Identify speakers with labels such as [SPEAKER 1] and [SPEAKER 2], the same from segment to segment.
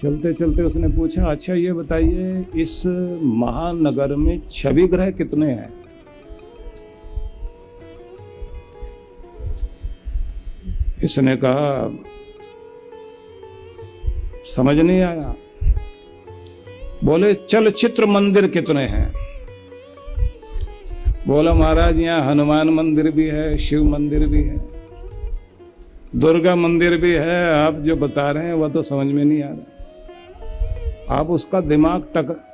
[SPEAKER 1] चलते चलते उसने पूछा, अच्छा ये बताइए इस महानगर में छवि ग्रह कितने हैं? इसने कहा समझ नहीं आया। बोले चलचित्र मंदिर कितने हैं? बोला महाराज यहाँ हनुमान मंदिर भी है, शिव मंदिर भी है, दुर्गा मंदिर भी है। आप जो बता रहे हैं वह तो समझ में नहीं आ रहा। आप उसका दिमाग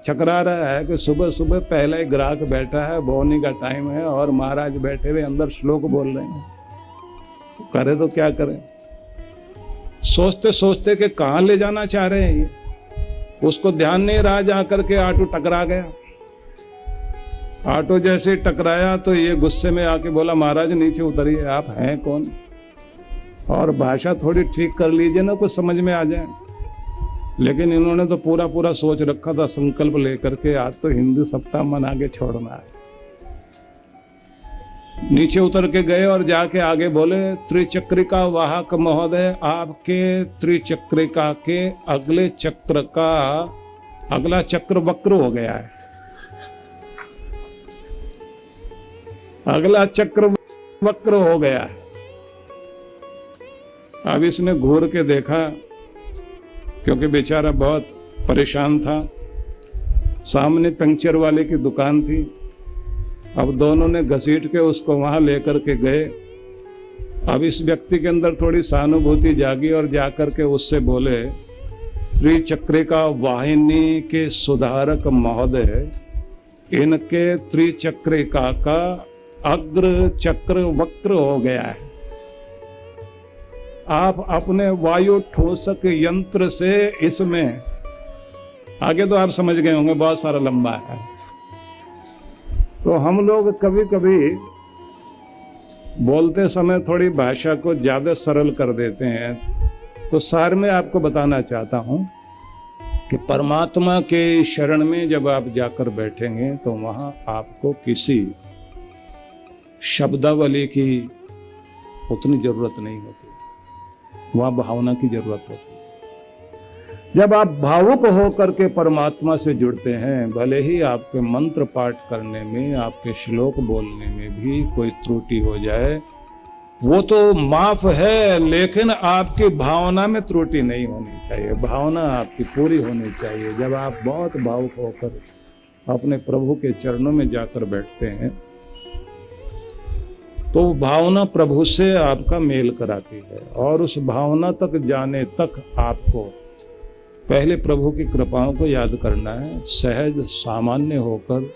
[SPEAKER 1] चकरा रहा है कि सुबह सुबह पहला ही ग्राहक बैठा है, बोनी का टाइम है और महाराज बैठे हुए अंदर श्लोक बोल रहे हैं। करे तो क्या करें? सोचते सोचते कि कहाँ ले जाना चाह रहे हैं ये, उसको ध्यान नहीं रहा, जा करके ऑटो टकरा गया। ऑटो जैसे टकराया तो ये गुस्से में आके बोला, महाराज नीचे उतरिए, आप हैं कौन? और भाषा थोड़ी ठीक कर लीजिए ना, कुछ समझ में आ जाए। लेकिन इन्होंने तो पूरा पूरा सोच रखा था, संकल्प लेकर के आज तो हिंदू सप्ताह मना के छोड़ना है। नीचे उतर के गए और जाके आगे बोले, त्रिचक्रिका वाहक महोदय, आपके त्रिचक्रिका के अगले चक्र का अगला चक्र वक्र हो गया है, अगला चक्र वक्र हो गया है। अब इसने घूर के देखा, क्योंकि बेचारा बहुत परेशान था। सामने पंक्चर वाले की दुकान थी। अब दोनों ने घसीट के उसको वहां लेकर के गए। अब इस व्यक्ति के अंदर थोड़ी सहानुभूति जागी और जाकर के उससे बोले, त्रिचक्रिका वाहिनी के सुधारक महोदय, इनके त्रिचक्रिका का अग्र चक्र वक्र हो गया है। आप अपने वायु ठोसक यंत्र से इसमें, आगे तो आप समझ गए होंगे, बहुत सारा लंबा है। तो हम लोग कभी कभी बोलते समय थोड़ी भाषा को ज़्यादा सरल कर देते हैं। तो सार में आपको बताना चाहता हूँ कि परमात्मा के शरण में जब आप जाकर बैठेंगे तो वहाँ आपको किसी शब्दावली की उतनी ज़रूरत नहीं होती, वहाँ भावना की ज़रूरत होती है। जब आप भावुक होकर के परमात्मा से जुड़ते हैं, भले ही आपके मंत्र पाठ करने में, आपके श्लोक बोलने में भी कोई त्रुटि हो जाए, वो तो माफ है, लेकिन आपकी भावना में त्रुटि नहीं होनी चाहिए। भावना आपकी पूरी होनी चाहिए। जब आप बहुत भावुक होकर अपने प्रभु के चरणों में जाकर बैठते हैं तो भावना प्रभु से आपका मेल कराती है, और उस भावना तक जाने तक आपको पहले प्रभु की कृपाओं को याद करना है। सहज सामान्य होकर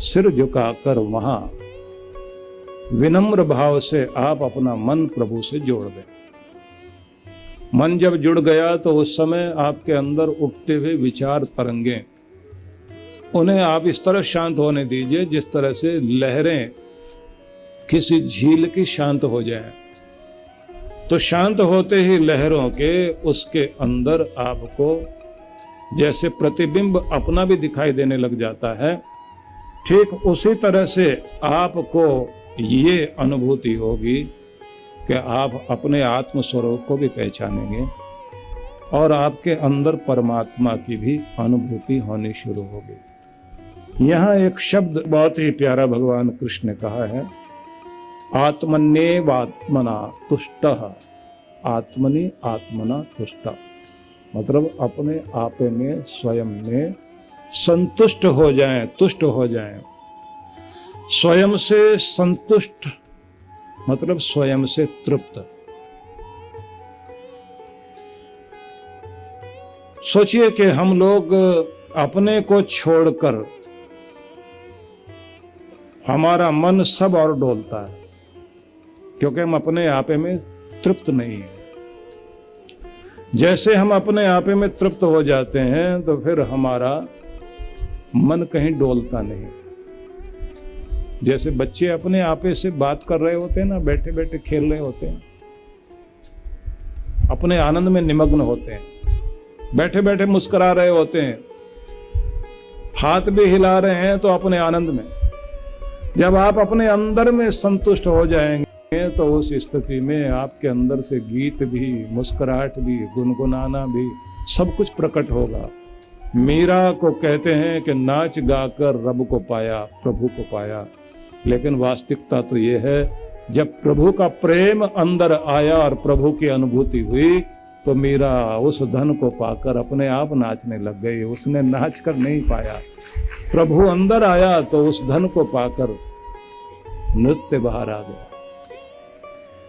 [SPEAKER 1] सिर झुकाकर वहाँ विनम्र भाव से आप अपना मन प्रभु से जोड़ दें। मन जब जुड़ गया तो उस समय आपके अंदर उठते हुए विचार तरंगे, उन्हें आप इस तरह शांत होने दीजिए जिस तरह से लहरें किसी झील की शांत हो जाए। तो शांत होते ही लहरों के उसके अंदर आपको जैसे प्रतिबिंब अपना भी दिखाई देने लग जाता है, ठीक उसी तरह से आपको ये अनुभूति होगी कि आप अपने आत्म स्वरूप को भी पहचानेंगे और आपके अंदर परमात्मा की भी अनुभूति होनी शुरू होगी। यहाँ एक शब्द बहुत ही प्यारा भगवान कृष्ण ने कहा है, आत्मन्येवात्मना तुष्टः, आत्मनि आत्मना तुष्टः, मतलब अपने आप में स्वयं में संतुष्ट हो जाएं, तुष्ट हो जाएं। स्वयं से संतुष्ट मतलब स्वयं से तृप्त। सोचिए कि हम लोग अपने को छोड़कर हमारा मन सब और डोलता है, क्योंकि हम अपने आप में तृप्त नहीं है। जैसे हम अपने आप में तृप्त हो जाते हैं तो फिर हमारा मन कहीं डोलता नहीं। जैसे बच्चे अपने आपे से बात कर रहे होते हैं ना, बैठे बैठे खेल रहे होते हैं, अपने आनंद में निमग्न होते हैं, बैठे बैठे मुस्कुरा रहे होते हैं, हाथ भी हिला रहे हैं तो अपने आनंद में। जब आप अपने अंदर में संतुष्ट हो जाएंगे तो उस स्थिति में आपके अंदर से गीत भी, मुस्कुराहट भी, गुनगुनाना भी, सब कुछ प्रकट होगा। मीरा को कहते हैं कि नाच गाकर रब को पाया, प्रभु को पाया, लेकिन वास्तविकता तो ये है जब प्रभु का प्रेम अंदर आया और प्रभु की अनुभूति हुई तो मीरा उस धन को पाकर अपने आप नाचने लग गई। उसने नाच कर नहीं पाया, प्रभु अंदर आया तो उस धन को पाकर नृत्य बाहर आ गया।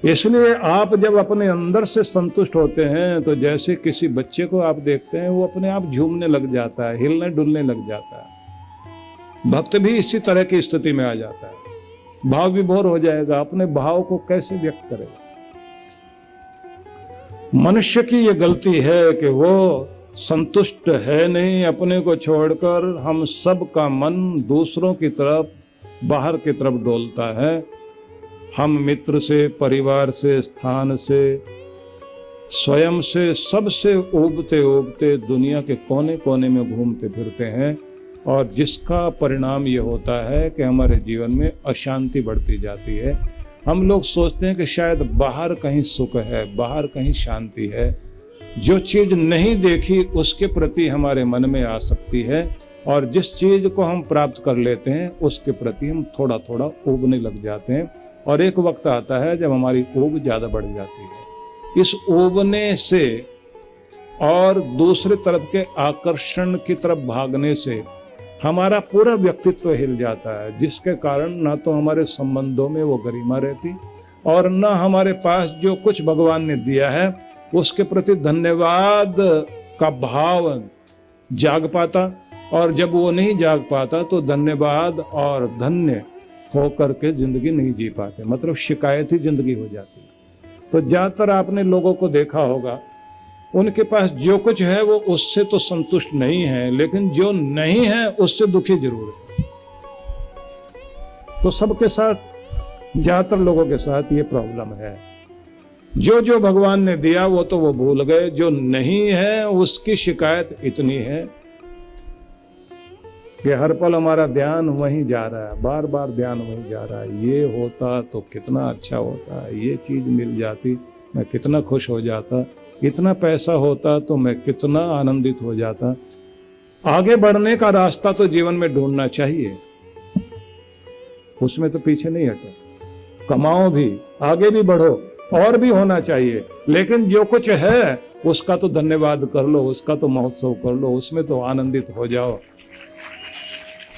[SPEAKER 1] इसलिए आप जब अपने अंदर से संतुष्ट होते हैं तो जैसे किसी बच्चे को आप देखते हैं वो अपने आप झूमने लग जाता है, हिलने डुलने लग जाता है। भक्त भी इसी तरह की स्थिति में आ जाता है, भाव विभोर हो जाएगा, अपने भाव को कैसे व्यक्त करेगा। मनुष्य की ये गलती है कि वो संतुष्ट है नहीं, अपने को छोड़कर हम सब का मन दूसरों की तरफ, बाहर की तरफ डोलता है। हम मित्र से, परिवार से, स्थान से, स्वयं से, सबसे उबते उबते दुनिया के कोने कोने में घूमते फिरते हैं और जिसका परिणाम ये होता है कि हमारे जीवन में अशांति बढ़ती जाती है। हम लोग सोचते हैं कि शायद बाहर कहीं सुख है, बाहर कहीं शांति है। जो चीज़ नहीं देखी उसके प्रति हमारे मन में आसक्ति है और जिस चीज़ को हम प्राप्त कर लेते हैं उसके प्रति हम थोड़ा थोड़ा ऊबने लग जाते हैं और एक वक्त आता है जब हमारी ऊब ज़्यादा बढ़ जाती है। इस ऊबने से और दूसरी तरफ के आकर्षण की तरफ भागने से हमारा पूरा व्यक्तित्व हिल जाता है, जिसके कारण ना तो हमारे संबंधों में वो गरिमा रहती और ना हमारे पास जो कुछ भगवान ने दिया है उसके प्रति धन्यवाद का भाव जाग पाता। और जब वो नहीं जाग पाता तो धन्यवाद और धन्य होकर के जिंदगी नहीं जी पाते, मतलब शिकायत ही जिंदगी हो जाती है। तो ज़्यादातर आपने लोगों को देखा होगा, उनके पास जो कुछ है वो उससे तो संतुष्ट नहीं है, लेकिन जो नहीं है उससे दुखी जरूर है। तो सबके साथ, ज़्यादातर लोगों के साथ ये प्रॉब्लम है। जो जो भगवान ने दिया वो तो वो भूल गए, जो नहीं है उसकी शिकायत इतनी है कि हर पल हमारा ध्यान वहीं जा रहा है, बार बार ध्यान वहीं जा रहा है। ये होता तो कितना अच्छा होता, ये चीज़ मिल जाती मैं कितना खुश हो जाता, इतना पैसा होता तो मैं कितना आनंदित हो जाता। आगे बढ़ने का रास्ता तो जीवन में ढूंढना चाहिए, उसमें तो पीछे नहीं हटो। कमाओ भी, आगे भी बढ़ो, और भी होना चाहिए, लेकिन जो कुछ है उसका तो धन्यवाद कर लो, उसका तो महोत्सव कर लो, उसमें तो आनंदित हो जाओ।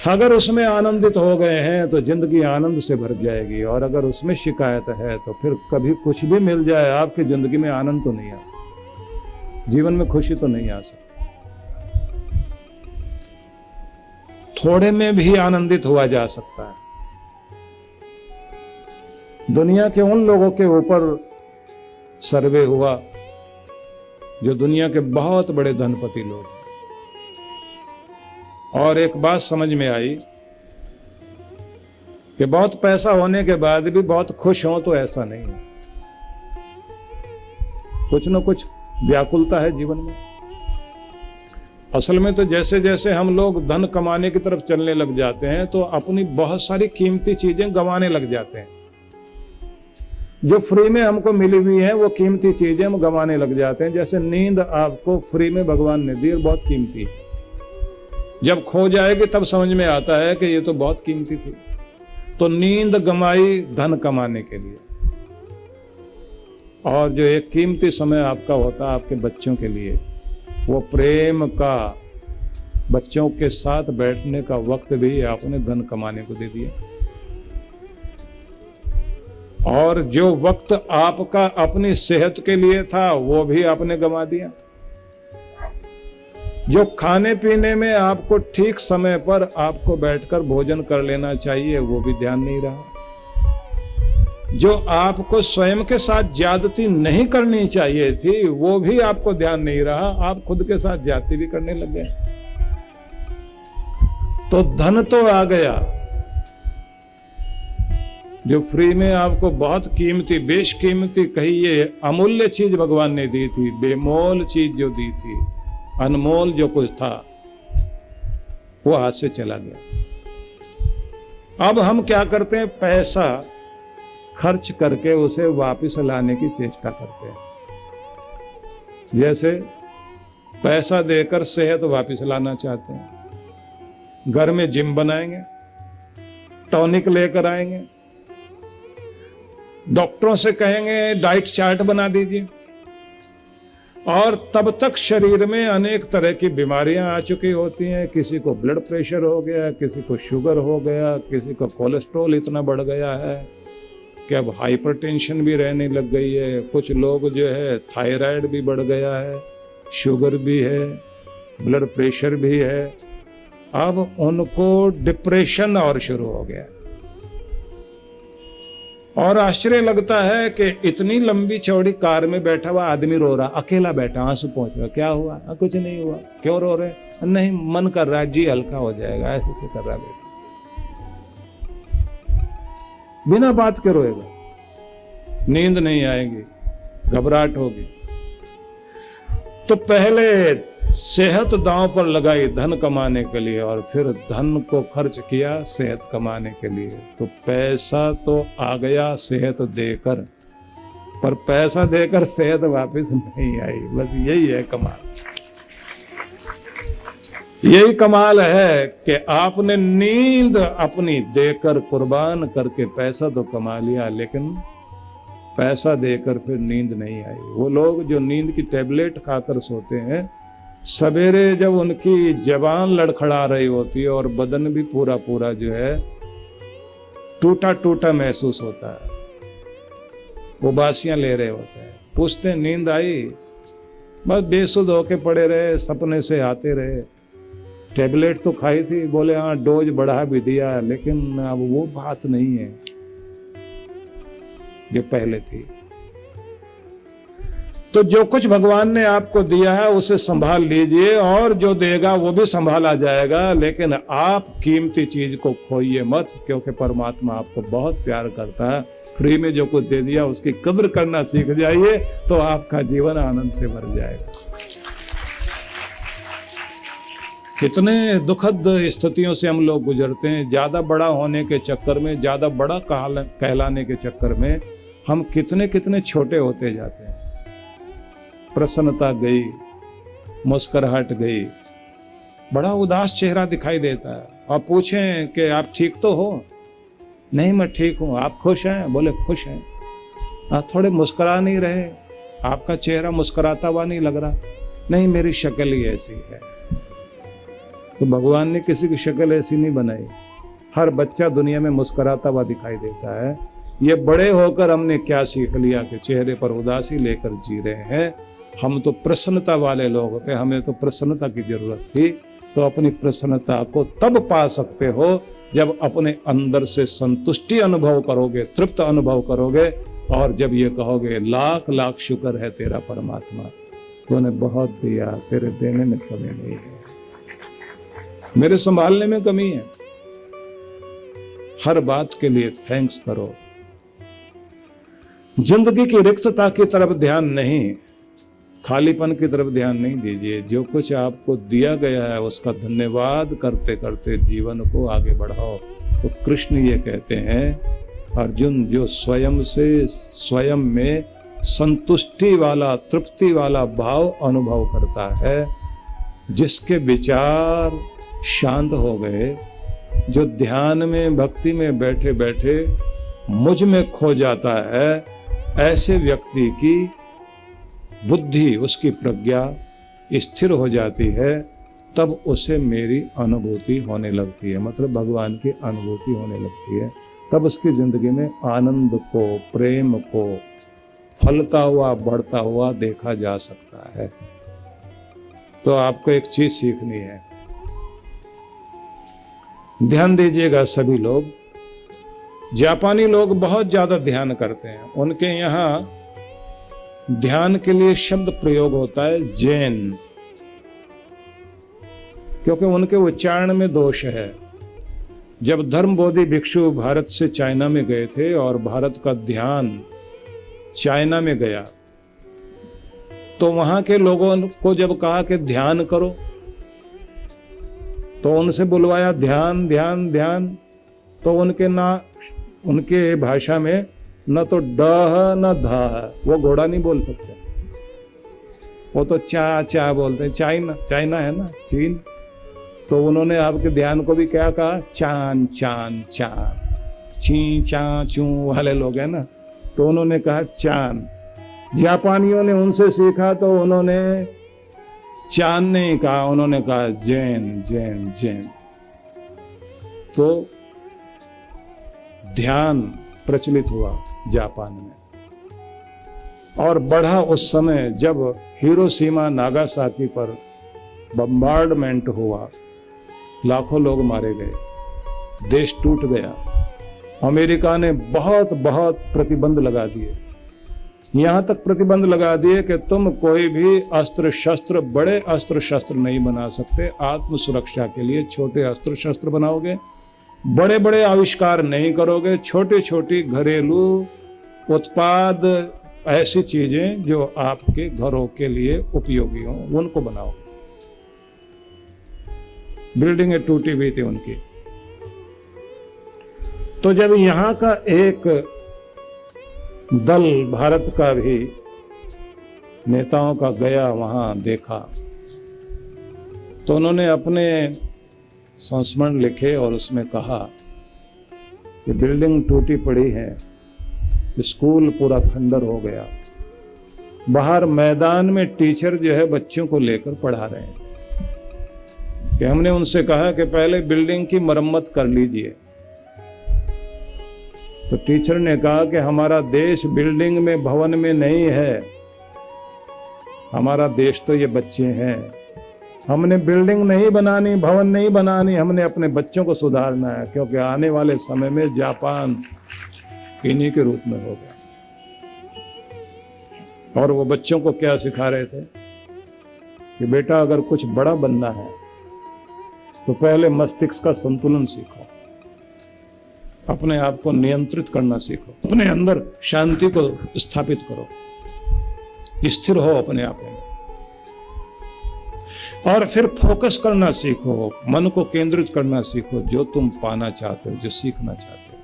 [SPEAKER 1] अगर उसमें आनंदित हो गए हैं तो जिंदगी आनंद से भर जाएगी, और अगर उसमें शिकायत है तो फिर कभी कुछ भी मिल जाए आपकी जिंदगी में आनंद तो नहीं आ सकता, जीवन में खुशी तो नहीं आ सकती। थोड़े में भी आनंदित हुआ जा सकता है। दुनिया के उन लोगों के ऊपर सर्वे हुआ जो दुनिया के बहुत बड़े धनपति लोग हैं, और एक बात समझ में आई कि बहुत पैसा होने के बाद भी बहुत खुश हो तो ऐसा नहीं है, कुछ न कुछ व्याकुलता है जीवन में। असल में तो जैसे जैसे हम लोग धन कमाने की तरफ चलने लग जाते हैं तो अपनी बहुत सारी कीमती चीजें गंवाने लग जाते हैं। जो फ्री में हमको मिली हुई है वो कीमती चीजें हम गंवाने लग जाते हैं। जैसे नींद आपको फ्री में भगवान ने दी और बहुत कीमती है, जब खो जाएगी तब समझ में आता है कि ये तो बहुत कीमती थी। तो नींद गंवाई धन कमाने के लिए, और जो एक कीमती समय आपका होता है आपके बच्चों के लिए, वो प्रेम का, बच्चों के साथ बैठने का वक्त भी आपने धन कमाने को दे दिया। और जो वक्त आपका अपनी सेहत के लिए था वो भी आपने गंवा दिया। जो खाने पीने में आपको ठीक समय पर आपको बैठकर भोजन कर लेना चाहिए वो भी ध्यान नहीं रहा। जो आपको स्वयं के साथ ज्यादती नहीं करनी चाहिए थी वो भी आपको ध्यान नहीं रहा, आप खुद के साथ ज्यादती भी करने लग गए। तो धन तो आ गया, जो फ्री में आपको बहुत कीमती, बेशकीमती कहिए अमूल्य चीज भगवान ने दी थी, बेमोल चीज जो दी थी, अनमोल जो कुछ था वो हाथ से चला गया। अब हम क्या करते हैं, पैसा खर्च करके उसे वापस लाने की चेष्टा करते हैं। जैसे पैसा देकर सेहत वापस लाना चाहते हैं। घर में जिम बनाएंगे, टॉनिक लेकर आएंगे, डॉक्टरों से कहेंगे डाइट चार्ट बना दीजिए, और तब तक शरीर में अनेक तरह की बीमारियां आ चुकी होती हैं। किसी को ब्लड प्रेशर हो गया, किसी को शुगर हो गया, किसी को कोलेस्ट्रॉल इतना बढ़ गया है कि अब हाइपरटेंशन भी रहने लग गई है। कुछ लोग जो है थायराइड भी बढ़ गया है, शुगर भी है, ब्लड प्रेशर भी है। अब उनको डिप्रेशन और शुरू हो गया। और आश्चर्य लगता है कि इतनी लंबी चौड़ी कार में बैठा हुआ आदमी रो रहा, अकेला बैठा, आंसू पहुंच रहा, क्या हुआ? कुछ नहीं हुआ। क्यों रो रहे? नहीं, मन कर रहा है, जी हल्का हो जाएगा, ऐसे से कर रहा बैठा, बिना बात के रोएगा। नींद नहीं आएगी, घबराहट होगी। तो पहले सेहत दांव पर लगाई धन कमाने के लिए, और फिर धन को खर्च किया सेहत कमाने के लिए। तो पैसा तो आ गया सेहत देकर, पर पैसा देकर सेहत वापस नहीं आई। बस यही है कमाल। यही कमाल है कि आपने नींद अपनी देकर कुर्बान करके पैसा तो कमा लिया, लेकिन पैसा देकर फिर नींद नहीं आई। वो लोग जो नींद की टेबलेट खाकर सोते हैं, सवेरे जब उनकी जबान लड़खड़ा रही होती है और बदन भी पूरा पूरा जो है टूटा टूटा महसूस होता है, उबासियां ले रहे होते हैं, पूछते हैं नींद आई? बस बेसुध होके पड़े रहे, सपने से आते रहे। टेबलेट तो खाई थी, बोले हाँ डोज बढ़ा भी दिया, लेकिन अब वो बात नहीं है जो पहले थी। तो जो कुछ भगवान ने आपको दिया है उसे संभाल लीजिए, और जो देगा वो भी संभाला जाएगा। लेकिन आप कीमती चीज को खोइए मत, क्योंकि परमात्मा आपको बहुत प्यार करता है। फ्री में जो कुछ दे दिया उसकी कद्र करना सीख जाइए, तो आपका जीवन आनंद से भर जाएगा। कितने दुखद स्थितियों से हम लोग गुजरते हैं। ज्यादा बड़ा होने के चक्कर में, ज्यादा बड़ा कहलाने के चक्कर में हम कितने कितने छोटे होते जाते हैं। प्रसन्नता गई, मुस्कुराहट गई, बड़ा उदास चेहरा दिखाई देता है। आप पूछें कि आप ठीक तो हो? नहीं, मैं ठीक हूं। आप खुश हैं? बोले खुश हैं। आप थोड़े मुस्कुरा नहीं रहे, आपका चेहरा मुस्कुराता हुआ नहीं लग रहा। नहीं, मेरी शक्ल ही ऐसी है। तो भगवान ने किसी की शक्ल ऐसी नहीं बनाई। हर बच्चा दुनिया में मुस्कुराता हुआ दिखाई देता है। ये बड़े होकर हमने क्या सीख लिया कि चेहरे पर उदासी लेकर जी रहे हैं। हम तो प्रसन्नता वाले लोग होते, हमें तो प्रसन्नता की जरूरत थी। तो अपनी प्रसन्नता को तब पा सकते हो जब अपने अंदर से संतुष्टि अनुभव करोगे, तृप्त अनुभव करोगे, और जब ये कहोगे लाख लाख शुक्र है तेरा परमात्मा, तूने बहुत दिया, तेरे देने में कमी नहीं है, मेरे संभालने में कमी है। हर बात के लिए थैंक्स करो। जिंदगी की रिक्तता की तरफ ध्यान नहीं, खालीपन की तरफ ध्यान नहीं दीजिए। जो कुछ आपको दिया गया है उसका धन्यवाद करते करते जीवन को आगे बढ़ाओ। तो कृष्ण ये कहते हैं, अर्जुन जो स्वयं से स्वयं में संतुष्टि वाला, तृप्ति वाला भाव अनुभव करता है, जिसके विचार शांत हो गए, जो ध्यान में भक्ति में बैठे बैठे मुझ में खो जाता है, ऐसे व्यक्ति की बुद्धि, उसकी प्रज्ञा स्थिर हो जाती है। तब उसे मेरी अनुभूति होने लगती है, मतलब भगवान की अनुभूति होने लगती है। तब उसकी जिंदगी में आनंद को, प्रेम को फलता हुआ, बढ़ता हुआ देखा जा सकता है। तो आपको एक चीज सीखनी है, ध्यान दीजिएगा सभी लोग। जापानी लोग बहुत ज्यादा ध्यान करते हैं। उनके यहाँ ध्यान के लिए शब्द प्रयोग होता है जैन, क्योंकि उनके उच्चारण में दोष है। जब धर्मबोधि भिक्षु भारत से चाइना में गए थे और भारत का ध्यान चाइना में गया, तो वहां के लोगों को जब कहा कि ध्यान करो, तो उनसे बुलवाया ध्यान ध्यान ध्यान, तो उनके भाषा में न तो ड न धा, वो घोड़ा नहीं बोल सकते। वो तो चा बोलते हैं, चाइना है ना, चीन। तो उन्होंने आपके ध्यान को भी क्या कहा, चान चान चान, ची चा चू वाले लोग हैं ना, तो उन्होंने कहा चान। जापानियों ने उनसे सीखा तो उन्होंने चान नहीं कहा, उन्होंने कहा जैन जैन जैन। तो ध्यान प्रचलित हुआ जापान में और बढ़ा उस समय जब हिरोशिमा नागासाकी पर बम्बार्डमेंट हुआ, लाखों लोग मारे गए, देश टूट गया। अमेरिका ने बहुत प्रतिबंध लगा दिए, यहाँ तक प्रतिबंध लगा दिए कि तुम कोई भी अस्त्र शस्त्र, बड़े अस्त्र शस्त्र नहीं बना सकते। आत्म सुरक्षा के लिए छोटे अस्त्र शस्त्र बनाओगे, बड़े बड़े आविष्कार नहीं करोगे, छोटी छोटी घरेलू उत्पाद, ऐसी चीजें जो आपके घरों के लिए उपयोगी हों उनको बनाओ। बिल्डिंगें टूटी हुई थी उनकी। तो जब यहाँ का एक दल भारत का भी नेताओं का गया वहाँ देखा, तो उन्होंने अपने संस्मरण लिखे और उसमें कहा कि बिल्डिंग टूटी पड़ी है, स्कूल पूरा खंडर हो गया, बाहर मैदान में टीचर जो है बच्चों को लेकर पढ़ा रहे हैं, कि हमने उनसे कहा कि पहले बिल्डिंग की मरम्मत कर लीजिए। तो टीचर ने कहा कि हमारा देश बिल्डिंग में, भवन में नहीं है, हमारा देश तो ये बच्चे हैं। हमने बिल्डिंग नहीं बनानी, भवन नहीं बनानी, हमने अपने बच्चों को सुधारना है, क्योंकि आने वाले समय में जापान इन्हीं के रूप में होगा। और वो बच्चों को क्या सिखा रहे थे कि बेटा अगर कुछ बड़ा बनना है तो पहले मस्तिष्क का संतुलन सीखो, अपने आप को नियंत्रित करना सीखो, अपने अंदर शांति को स्थापित करो, स्थिर हो अपने आप में, और फिर फोकस करना सीखो, मन को केंद्रित करना सीखो, जो तुम पाना चाहते हो, जो सीखना चाहते हो,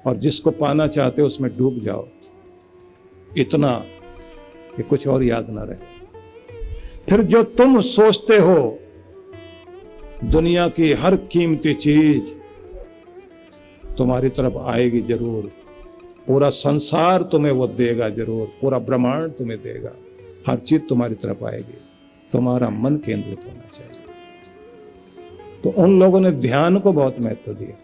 [SPEAKER 1] और जिसको पाना चाहते हो उसमें डूब जाओ, इतना कि कुछ और याद ना रहे। फिर जो तुम सोचते हो, दुनिया की हर कीमती चीज तुम्हारी तरफ आएगी जरूर, पूरा संसार तुम्हें वो देगा जरूर, पूरा ब्रह्मांड तुम्हें देगा, हर चीज तुम्हारी तरफ आएगी, तुम्हारा मन केंद्रित होना चाहिए। तो उन लोगों ने ध्यान को बहुत महत्व दिया।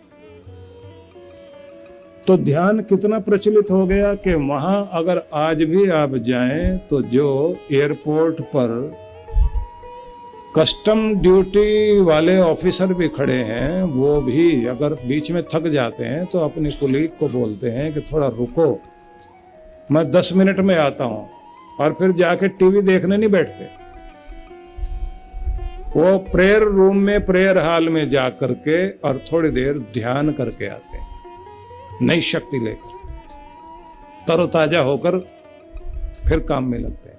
[SPEAKER 1] तो ध्यान कितना प्रचलित हो गया कि वहां अगर आज भी आप जाएं तो जो एयरपोर्ट पर कस्टम ड्यूटी वाले ऑफिसर भी खड़े हैं, वो भी अगर बीच में थक जाते हैं तो अपनी कुलीग को बोलते हैं कि थोड़ा रुको, मैं 10 मिनट में आता हूं, और फिर जाके टीवी देखने नहीं बैठते। वो प्रेयर रूम में, प्रेयर हॉल में जा करके और थोड़ी देर ध्यान करके आते हैं, नई शक्ति लेकर, तरोताजा होकर फिर काम में लगते हैं।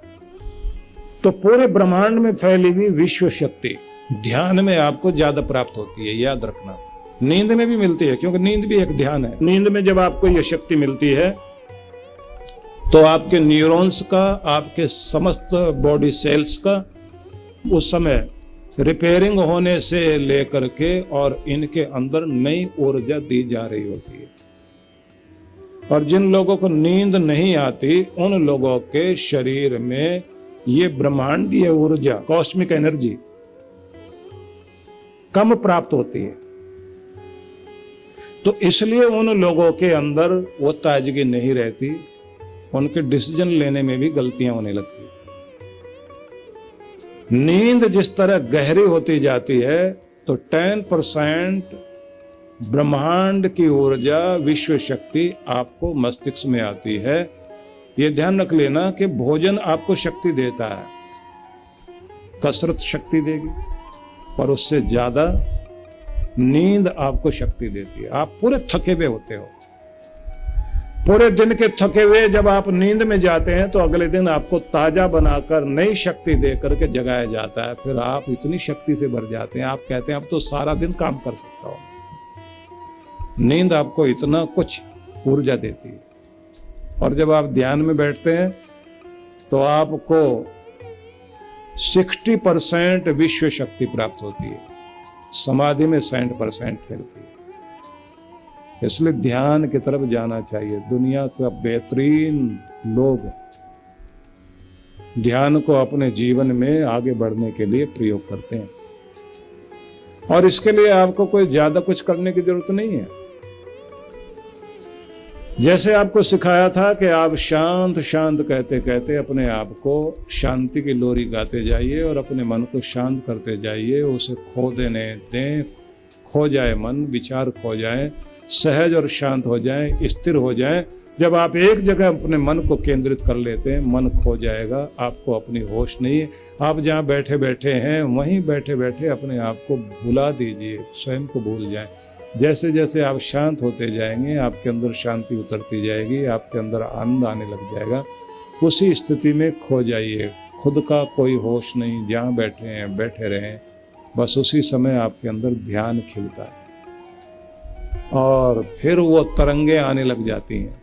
[SPEAKER 1] तो पूरे ब्रह्मांड में फैली हुई विश्व शक्ति ध्यान में आपको ज्यादा प्राप्त होती है, याद रखना। नींद में भी मिलती है, क्योंकि नींद भी एक ध्यान है। नींद में जब आपको यह शक्ति मिलती है तो आपके न्यूरॉन्स का, आपके समस्त बॉडी सेल्स का उस समय रिपेयरिंग होने से लेकर के और इनके अंदर नई ऊर्जा दी जा रही होती है। और जिन लोगों को नींद नहीं आती, उन लोगों के शरीर में ये ब्रह्मांडीय ऊर्जा, कॉस्मिक एनर्जी कम प्राप्त होती है। तो इसलिए उन लोगों के अंदर वो ताजगी नहीं रहती, उनके डिसीजन लेने में भी गलतियां होने लगती है। नींद जिस तरह गहरी होती जाती है तो 10% ब्रह्मांड की ऊर्जा, विश्व शक्ति आपको मस्तिष्क में आती है। ये ध्यान रख लेना कि भोजन आपको शक्ति देता है, कसरत शक्ति देगी, पर उससे ज्यादा नींद आपको शक्ति देती है। आप पूरे थके हुए होते हो, पूरे दिन के थके हुए जब आप नींद में जाते हैं तो अगले दिन आपको ताजा बनाकर नई शक्ति दे करके जगाया जाता है। फिर आप इतनी शक्ति से भर जाते हैं, आप कहते हैं अब तो सारा दिन काम कर सकता हूं। नींद आपको इतना कुछ ऊर्जा देती है। और जब आप ध्यान में बैठते हैं तो आपको 60% विश्व शक्ति प्राप्त होती है, समाधि में 60% मिलती है। इसलिए ध्यान की तरफ जाना चाहिए। दुनिया का बेहतरीन लोग ध्यान को अपने जीवन में आगे बढ़ने के लिए प्रयोग करते हैं, और इसके लिए आपको कोई ज्यादा कुछ करने की जरूरत नहीं है। जैसे आपको सिखाया था कि आप शांत शांत कहते कहते अपने आप को शांति की लोरी गाते जाइए और अपने मन को शांत करते जाइए, उसे खो देने दें, खो जाए मन, विचार खो जाए, सहज और शांत हो जाए, स्थिर हो जाए। जब आप एक जगह अपने मन को केंद्रित कर लेते हैं, मन खो जाएगा, आपको अपनी होश नहीं है। आप जहाँ बैठे बैठे हैं वहीं बैठे बैठे अपने आप को भुला दीजिए, स्वयं को भूल जाएं। जैसे जैसे आप शांत होते जाएंगे, आपके अंदर शांति उतरती जाएगी, आपके अंदर आनंद आने लग जाएगा। उसी स्थिति में खो जाइए, खुद का कोई होश नहीं, जहाँ बैठे हैं बैठे रहें। बस उसी समय आपके अंदर ध्यान खिलता है और फिर वो तरंगे आने लग जाती हैं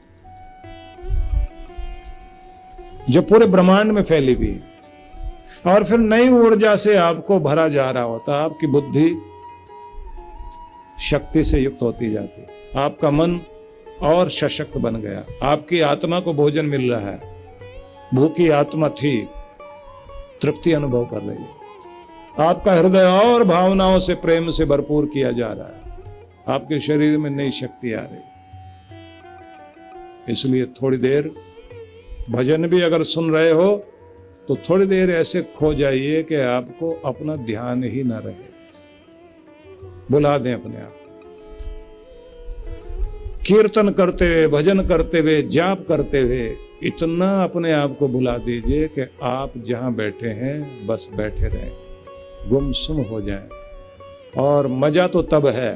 [SPEAKER 1] जो पूरे ब्रह्मांड में फैली हुई है, और फिर नई ऊर्जा से आपको भरा जा रहा होता। आपकी बुद्धि शक्ति से युक्त होती जाती, आपका मन और सशक्त बन गया, आपकी आत्मा को भोजन मिल रहा है। भूखी आत्मा थी, तृप्ति अनुभव कर रही है। आपका हृदय और भावनाओं से, प्रेम से भरपूर किया जा रहा है। आपके शरीर में नई शक्ति आ रही। इसलिए थोड़ी देर भजन भी अगर सुन रहे हो तो थोड़ी देर ऐसे खो जाइए कि आपको अपना ध्यान ही ना रहे। बुला दें अपने आप, कीर्तन करते हुए, भजन करते हुए, जाप करते हुए इतना अपने आप को बुला दीजिए कि आप जहां बैठे हैं बस बैठे रहें, गुमसुम हो जाएं। और मजा तो तब है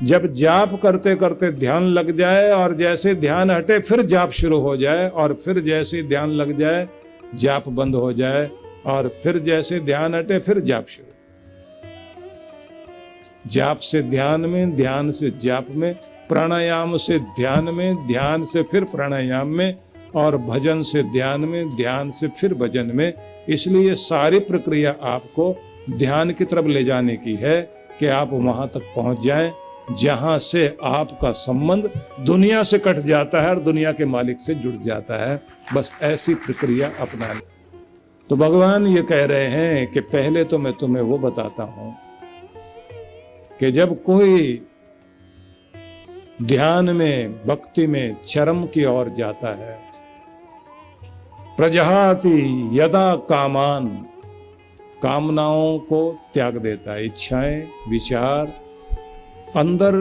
[SPEAKER 1] जब जाप करते करते ध्यान लग जाए, और जैसे ध्यान हटे फिर जाप शुरू हो जाए, और फिर जैसे ध्यान लग जाए जाप बंद हो जाए, और फिर जैसे ध्यान हटे फिर जाप शुरू। जाप से ध्यान में, ध्यान से जाप में, प्राणायाम से ध्यान में, ध्यान से फिर प्राणायाम में, और भजन से ध्यान में, ध्यान से फिर भजन में। इसलिए सारी प्रक्रिया आपको ध्यान की तरफ ले जाने की है कि आप वहां तक पहुंच जाएं जहां से आपका संबंध दुनिया से कट जाता है और दुनिया के मालिक से जुड़ जाता है। बस ऐसी प्रक्रिया अपनाएं। तो भगवान ये कह रहे हैं कि पहले तो मैं तुम्हें वो बताता हूं कि जब कोई ध्यान में, भक्ति में चरम की ओर जाता है, प्रजहाति यदा कामान, कामनाओं को त्याग देता है, इच्छाएं, विचार, अंदर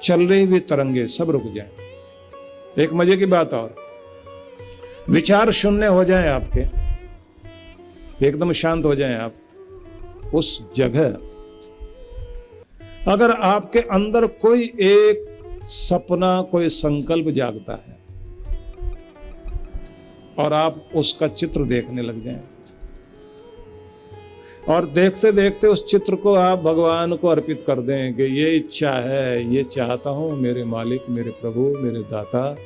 [SPEAKER 1] चल रही हुई तरंगे सब रुक जाएं। एक मजे की बात और, विचार शून्य हो जाएं, आपके एकदम शांत हो जाएं आप। उस जगह अगर आपके अंदर कोई एक सपना, कोई संकल्प जागता है और आप उसका चित्र देखने लग जाएं, और देखते देखते उस चित्र को आप भगवान को अर्पित कर दें कि ये इच्छा है, ये चाहता हूँ, मेरे मालिक, मेरे प्रभु, मेरे दाता,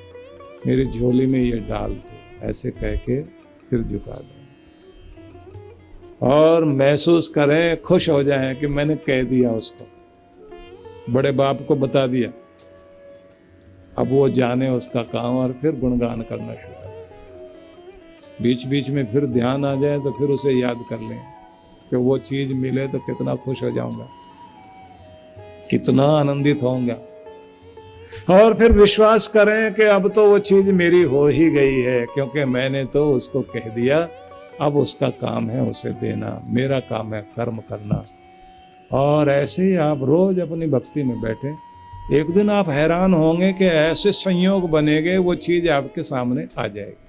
[SPEAKER 1] मेरी झोली में ये डाल दो, ऐसे कह के सिर झुका दें और महसूस करें, खुश हो जाएं कि मैंने कह दिया उसको, बड़े बाप को बता दिया। अब वो जाने उसका काम और फिर गुणगान करना शुरू। बीच बीच में फिर ध्यान आ जाए तो फिर उसे याद कर लें कि वो चीज मिले तो कितना खुश हो जाऊंगा, कितना आनंदित होऊंगा। और फिर विश्वास करें कि अब तो वो चीज मेरी हो ही गई है, क्योंकि मैंने तो उसको कह दिया। अब उसका काम है उसे देना, मेरा काम है कर्म करना। और ऐसे ही आप रोज अपनी भक्ति में बैठे, एक दिन आप हैरान होंगे कि ऐसे संयोग बनेंगे, वो चीज आपके सामने आ जाएगी।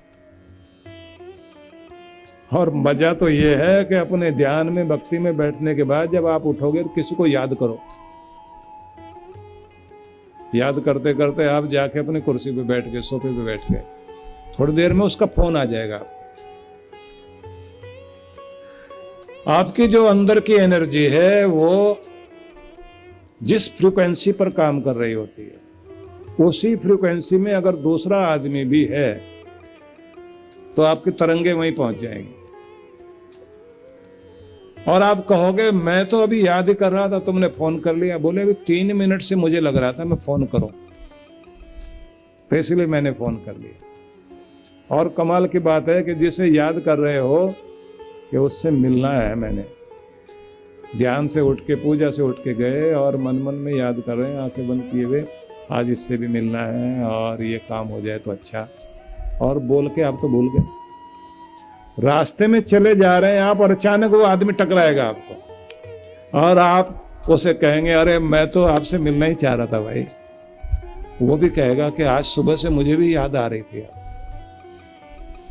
[SPEAKER 1] और मजा तो ये है कि अपने ध्यान में, भक्ति में बैठने के बाद जब आप उठोगे तो किसी को याद करो। याद करते करते आप जाके अपनी कुर्सी पे बैठ गए, सोफे पे बैठ गए, थोड़ी देर में उसका फोन आ जाएगा। आपकी जो अंदर की एनर्जी है वो जिस फ्रीक्वेंसी पर काम कर रही होती है, उसी फ्रीक्वेंसी में अगर दूसरा आदमी भी है तो आपकी तरंगे वहीं पहुंच जाएंगी। और आप कहोगे मैं तो अभी याद ही कर रहा था, तुमने फोन कर लिया। बोले अभी 3 मिनट से मुझे लग रहा था मैं फोन करूं, तो इसलिए मैंने फोन कर लिया। और कमाल की बात है कि जिसे याद कर रहे हो कि उससे मिलना है, मैंने ध्यान से उठ के, पूजा से उठ के गए और मन मन में याद कर रहे हैं, आंखें बंद किए हुए, आज इससे भी मिलना है और ये काम हो जाए तो अच्छा। और बोल के आप तो भूल गए, रास्ते में चले जा रहे हैं आप और अचानक वो आदमी टकराएगा आपको और आप उसे कहेंगे अरे मैं तो आपसे मिलना ही चाह रहा था भाई। वो भी कहेगा कि आज सुबह से मुझे भी याद आ रही थी।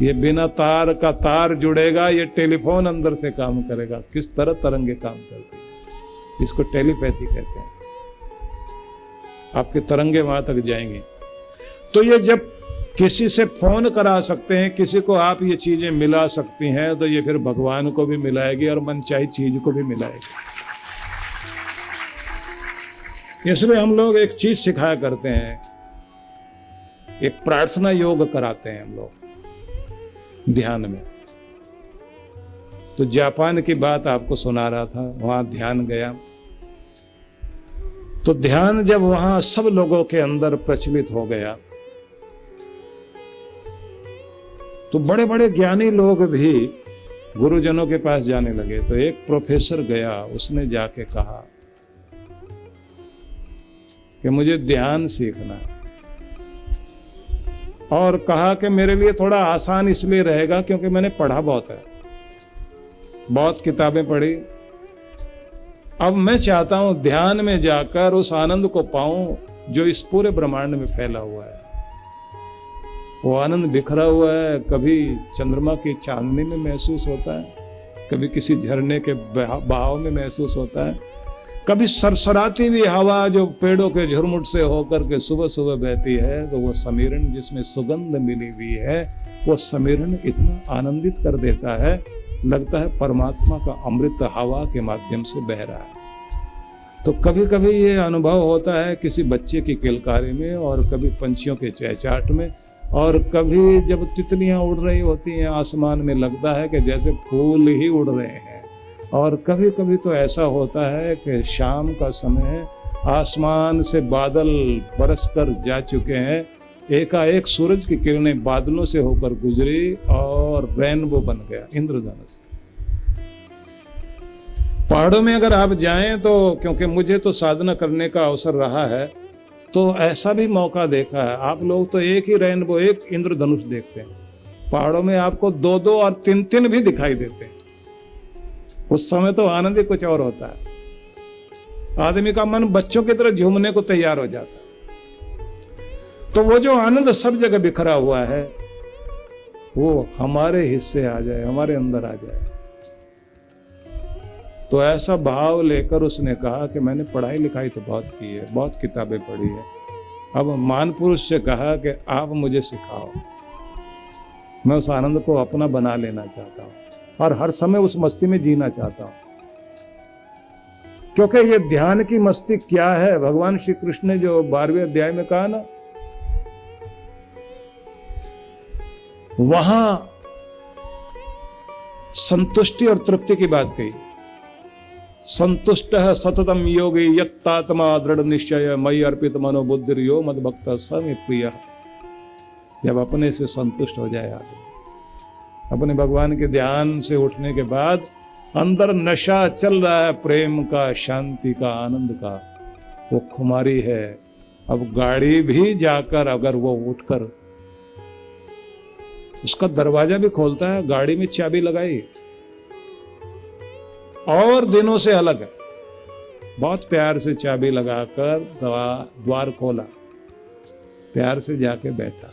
[SPEAKER 1] ये बिना तार का तार जुड़ेगा, ये टेलीफोन अंदर से काम करेगा। किस तरह तरंगे काम करती है, इसको टेलीपैथी कहते हैं। आपके तरंगे वहां तक जाएंगे। तो ये जब किसी से फोन करा सकते हैं, किसी को आप ये चीजें मिला सकती हैं, तो ये फिर भगवान को भी मिलाएगी और मनचाही चीज को भी मिलाएगी। इसलिए हम लोग एक चीज सिखाया करते हैं, एक प्रार्थना योग कराते हैं हम लोग ध्यान में। तो जापान की बात आपको सुना रहा था, वहां ध्यान गया तो ध्यान जब वहां सब लोगों के अंदर प्रचलित हो गया तो बड़े बड़े ज्ञानी लोग भी गुरुजनों के पास जाने लगे। तो एक प्रोफेसर गया, उसने जाके कहा कि मुझे ध्यान सीखना है, और कहा कि मेरे लिए थोड़ा आसान इसलिए रहेगा क्योंकि मैंने पढ़ा बहुत है, बहुत किताबें पढ़ी। अब मैं चाहता हूं ध्यान में जाकर उस आनंद को पाऊं जो इस पूरे ब्रह्मांड में फैला हुआ है। वो आनंद बिखरा हुआ है, कभी चंद्रमा की चांदनी में महसूस होता है, कभी किसी झरने के बहाव में महसूस होता है, कभी सरसराती हुई हवा जो पेड़ों के झुरमुट से होकर के सुबह सुबह बहती है। तो वो समीरण जिसमें सुगंध मिली हुई है, वो समीरण इतना आनंदित कर देता है, लगता है परमात्मा का अमृत हवा के माध्यम से बह रहा है। तो कभी कभी ये अनुभव होता है किसी बच्चे की किलकारी में, और कभी पंछियों के चहचहाट में, और कभी जब तितलियां उड़ रही होती हैं आसमान में, लगता है कि जैसे फूल ही उड़ रहे हैं। और कभी कभी तो ऐसा होता है कि शाम का समय है, आसमान से बादल बरस कर जा चुके हैं, एकाएक सूरज की किरणें बादलों से होकर गुजरी और रेनबो बन गया, इंद्रधनुष। पहाड़ों में अगर आप जाएं तो, क्योंकि मुझे तो साधना करने का अवसर रहा है, तो ऐसा भी मौका देखा है। आप लोग तो एक ही रेनबो, एक इंद्रधनुष देखते हैं, पहाड़ों में आपको 2-2 और 3-3 भी दिखाई देते हैं। उस समय तो आनंद ही कुछ और होता है, आदमी का मन बच्चों की तरह झूमने को तैयार हो जाता है। तो वो जो आनंद सब जगह बिखरा हुआ है, वो हमारे हिस्से आ जाए, हमारे अंदर आ जाए। तो ऐसा भाव लेकर उसने कहा कि मैंने पढ़ाई लिखाई तो बहुत की है, बहुत किताबें पढ़ी है, अब महान पुरुष से कहा कि आप मुझे सिखाओ, मैं उस आनंद को अपना बना लेना चाहता हूं और हर समय उस मस्ती में जीना चाहता हूं। क्योंकि ये ध्यान की मस्ती क्या है, भगवान श्री कृष्ण ने जो 12वें अध्याय में कहा ना, वहां संतुष्टि और तृप्ति की बात कही। संतुष्ट सततम योगी यत्तात्मा दृढ़ निश्चय मयि अर्पित मनोबुद्धिर्यो मद भक्त स मे प्रिय। जब अपने से संतुष्ट हो जाए आदमी, अपने भगवान के ध्यान से उठने के बाद अंदर नशा चल रहा है प्रेम का, शांति का, आनंद का, वो खुमारी है। अब गाड़ी भी जाकर अगर वो उठकर उसका दरवाजा भी खोलता है, गाड़ी में चाबी लगाई और दिनों से अलग है, बहुत प्यार से चाबी लगाकर द्वार खोला, प्यार से जाके बैठा,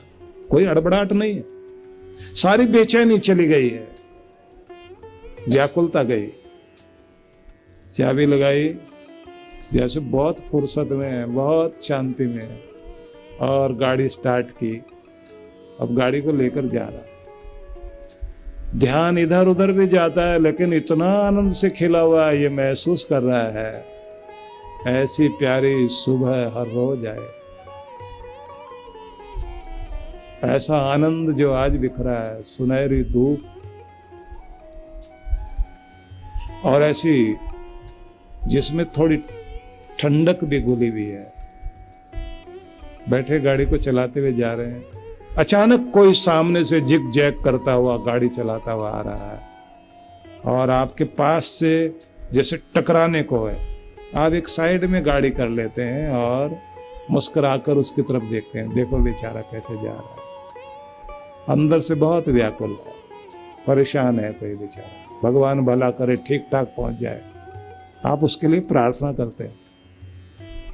[SPEAKER 1] कोई अड़बड़ाहट नहीं है, सारी बेचैनी चली गई है, व्याकुलता गई, चाबी लगाई, जैसे बहुत फुर्सत में है, बहुत शांति में है, और गाड़ी स्टार्ट की। अब गाड़ी को लेकर जा रहा, ध्यान इधर उधर भी जाता है, लेकिन इतना आनंद से खिला हुआ है, ये महसूस कर रहा है ऐसी प्यारी सुबह हर रोज आए, ऐसा आनंद जो आज बिखरा है, सुनहरी धूप और ऐसी जिसमें थोड़ी ठंडक भी घुली हुई है। बैठे गाड़ी को चलाते हुए जा रहे हैं, अचानक कोई सामने से जिग जैग करता हुआ गाड़ी चलाता हुआ आ रहा है और आपके पास से जैसे टकराने को है। आप एक साइड में गाड़ी कर लेते हैं और मुस्कुराकर उसकी तरफ देखते हैं, देखो बेचारा कैसे जा रहा है, अंदर से बहुत व्याकुल है, परेशान है कोई बेचारा, भगवान भला करे ठीक ठाक पहुंच जाए। आप उसके लिए प्रार्थना करते हैं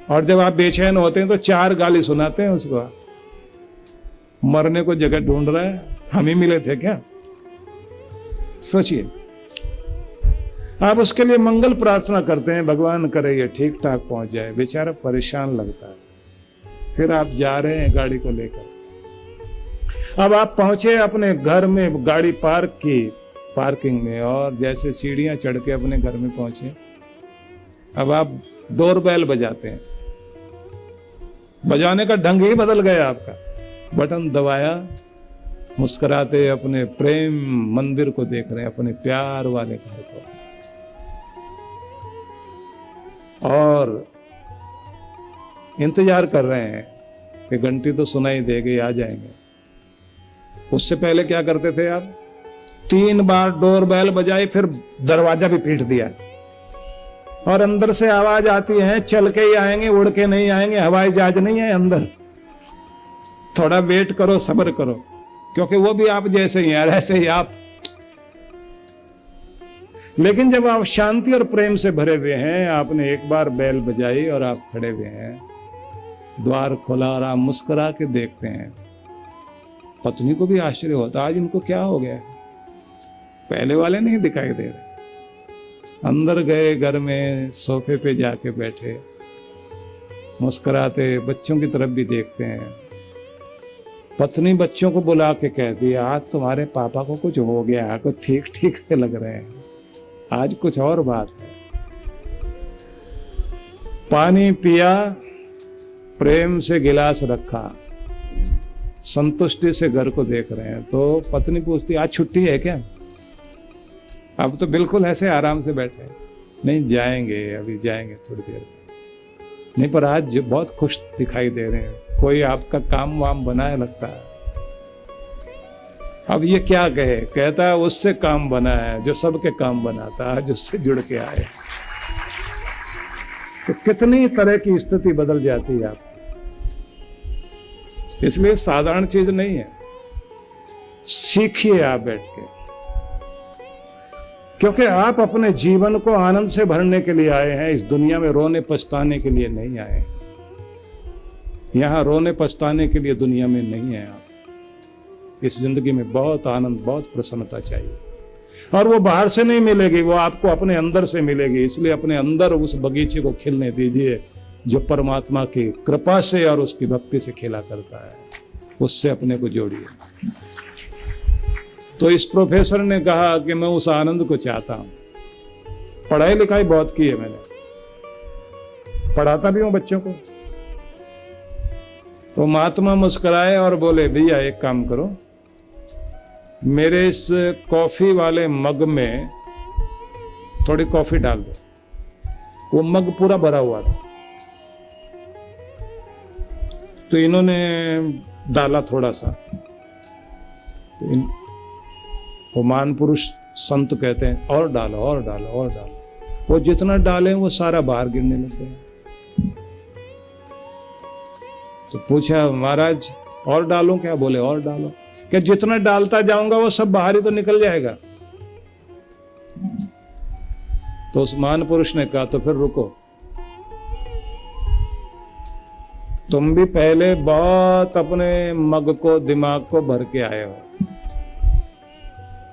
[SPEAKER 1] और जब आप बेचैन होते हैं तो 4 गाली सुनाते हैं उसको, मरने को जगह ढूंढ रहा है, हम ही मिले थे क्या। सोचिए, आप उसके लिए मंगल प्रार्थना करते हैं, भगवान करे ये ठीक ठाक पहुंच जाए, बेचारा परेशान लगता है। फिर आप जा रहे हैं गाड़ी को लेकर, अब आप पहुंचे अपने घर में, गाड़ी पार्क की पार्किंग में, और जैसे सीढ़ियां चढ़ के अपने घर में पहुंचे, अब आप डोरबेल बजाते हैं। बजाने का ढंग ही बदल गया आपका, बटन दबाया, मुस्कुराते अपने प्रेम मंदिर को देख रहे हैं, अपने प्यार वाले घर को, और इंतजार कर रहे हैं कि घंटी तो सुनाई देगी, आ जाएंगे। उससे पहले क्या करते थे आप? 3 बार डोरबेल बजाई, फिर दरवाजा भी पीट दिया और अंदर से आवाज आती है, चल के ही आएंगे, उड़ के नहीं आएंगे, हवाई जहाज नहीं है अंदर, थोड़ा वेट करो, सब्र करो, क्योंकि वो भी आप जैसे ही हैं, ऐसे ही आप। लेकिन जब आप शांति और प्रेम से भरे हुए हैं, आपने एक बार बेल बजाई और आप खड़े हुए हैं, द्वार खोला और आप मुस्कुरा के देखते हैं। पत्नी को भी आश्चर्य होता, आज इनको क्या हो गया, पहले वाले नहीं दिखाई दे रहे। अंदर गए, घर में सोफे पे जाके बैठे, मुस्कुराते, बच्चों की तरफ भी देखते हैं। पत्नी बच्चों को बुला के कहती है, आज तुम्हारे पापा को कुछ हो गया, कुछ ठीक ठीक से लग रहे हैं, आज कुछ और बात है। पानी पिया, प्रेम से गिलास रखा, संतुष्टि से घर को देख रहे हैं। तो पत्नी पूछती, आज छुट्टी है क्या? अब तो बिल्कुल ऐसे आराम से बैठे हैं, नहीं जाएंगे, अभी जाएंगे थोड़ी देर में। नहीं, पर आज बहुत खुश दिखाई दे रहे हैं, कोई आपका काम वाम बनाए लगता है। अब ये क्या कहे? कहता है उससे काम बना है जो सबके काम बनाता है, जिससे जुड़ के आए। तो कितनी तरह की स्थिति बदल जाती है आपकी। इसलिए साधारण चीज नहीं है, सीखिए आप बैठ के, क्योंकि आप अपने जीवन को आनंद से भरने के लिए आए हैं, इस दुनिया में रोने पछताने के लिए नहीं आए। यहां रोने पछताने के लिए दुनिया में नहीं है आप। इस जिंदगी में बहुत आनंद, बहुत प्रसन्नता चाहिए, और वो बाहर से नहीं मिलेगी, वो आपको अपने अंदर से मिलेगी। इसलिए अपने अंदर उस बगीचे को खिलने दीजिए जो परमात्मा की कृपा से और उसकी भक्ति से खिला करता है, उससे अपने को जोड़िए। तो इस प्रोफेसर ने कहा कि मैं उस आनंद को चाहता हूं। पढ़ाई लिखाई बहुत की है मैंने, पढ़ाता भी हूं बच्चों को। तो महात्मा मुस्कुराए और बोले, भैया एक काम करो, मेरे इस कॉफी वाले मग में थोड़ी कॉफी डाल दो। वो मग पूरा भरा हुआ था, तो इन्होंने डाला थोड़ा सा। तो वो मान पुरुष संत कहते हैं, और डालो और डालो और डालो। वो जितना डालें वो सारा बाहर गिरने लगते हैं। तो पूछा, महाराज और डालूं क्या? बोले और डालो। क्या जितना डालता जाऊंगा वो सब बाहर ही तो निकल जाएगा? तो उस महान पुरुष ने कहा, तो फिर रुको, तुम भी पहले बहुत अपने मग को, दिमाग को भर के आए हो।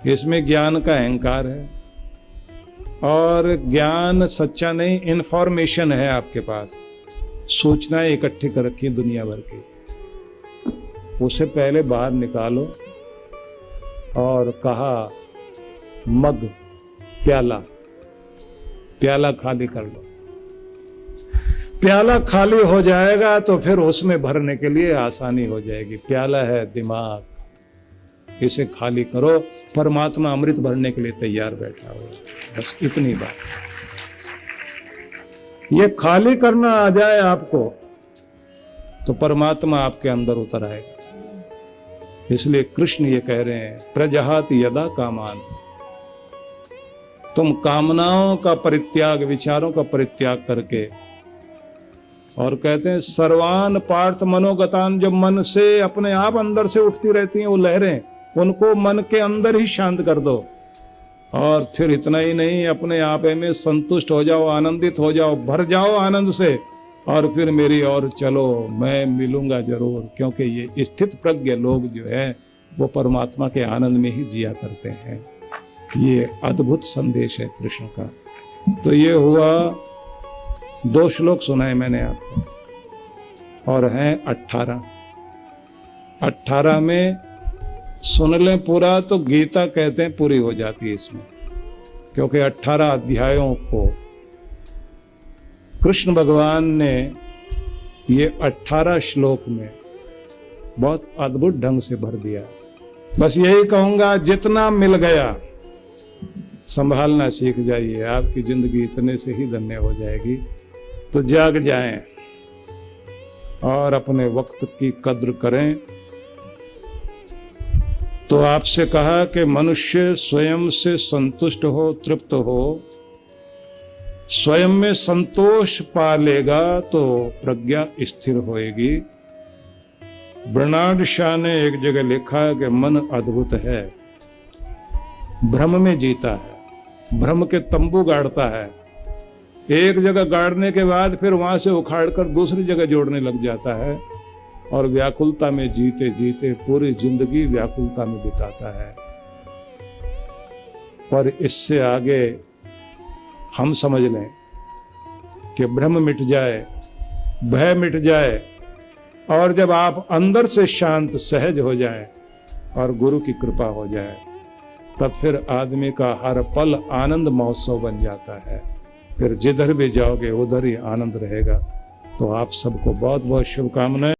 [SPEAKER 1] इसमें ज्ञान का अहंकार है, और ज्ञान सच्चा नहीं, इंफॉर्मेशन है आपके पास, सूचनाएं इकट्ठी कर रखी दुनिया भर की, उसे पहले बाहर निकालो। और कहा, मग, प्याला, प्याला खाली कर लो। प्याला खाली हो जाएगा तो फिर उसमें भरने के लिए आसानी हो जाएगी। प्याला है दिमाग, इसे खाली करो, परमात्मा अमृत भरने के लिए तैयार बैठा हो। बस इतनी बात, ये खाली करना आ जाए आपको तो परमात्मा आपके अंदर उतर आएगा। इसलिए कृष्ण ये कह रहे हैं, प्रजहाति यदा कामान, तुम कामनाओं का परित्याग, विचारों का परित्याग करके, और कहते हैं सर्वान पार्थ मनोगतान, जब मन से अपने आप अंदर से उठती रहती हैं वो लहरें, उनको मन के अंदर ही शांत कर दो। और फिर इतना ही नहीं, अपने आप में संतुष्ट हो जाओ, आनंदित हो जाओ, भर जाओ आनंद से, और फिर मेरी ओर चलो, मैं मिलूंगा जरूर। क्योंकि ये स्थित प्रज्ञ लोग जो है वो परमात्मा के आनंद में ही जिया करते हैं। ये अद्भुत संदेश है कृष्ण का। तो ये हुआ, 2 श्लोक सुनाए मैंने आपको, और हैं 18 में सुन लें पूरा तो गीता कहते हैं पूरी हो जाती है इसमें। क्योंकि 18 अध्यायों को कृष्ण भगवान ने ये 18 श्लोक में बहुत अद्भुत ढंग से भर दिया। बस यही कहूंगा, जितना मिल गया संभालना सीख जाइए, आपकी जिंदगी इतने से ही धन्य हो जाएगी। तो जाग जाएं और अपने वक्त की कद्र करें। तो आपसे कहा कि मनुष्य स्वयं से संतुष्ट हो, तृप्त हो, स्वयं में संतोष पा लेगा तो प्रज्ञा स्थिर होएगी। बर्नार्ड शॉ ने एक जगह लिखा है कि मन अद्भुत है, भ्रम में जीता है, भ्रम के तंबू गाड़ता है, एक जगह गाड़ने के बाद फिर वहां से उखाड़कर दूसरी जगह जोड़ने लग जाता है, और व्याकुलता में जीते जीते पूरी जिंदगी व्याकुलता में बिताता है। पर इससे आगे हम समझ लें कि भ्रम मिट जाए, भय मिट जाए, और जब आप अंदर से शांत सहज हो जाए और गुरु की कृपा हो जाए, तब फिर आदमी का हर पल आनंद महोत्सव बन जाता है। फिर जिधर भी जाओगे उधर ही आनंद रहेगा। तो आप सबको बहुत बहुत शुभकामनाएं।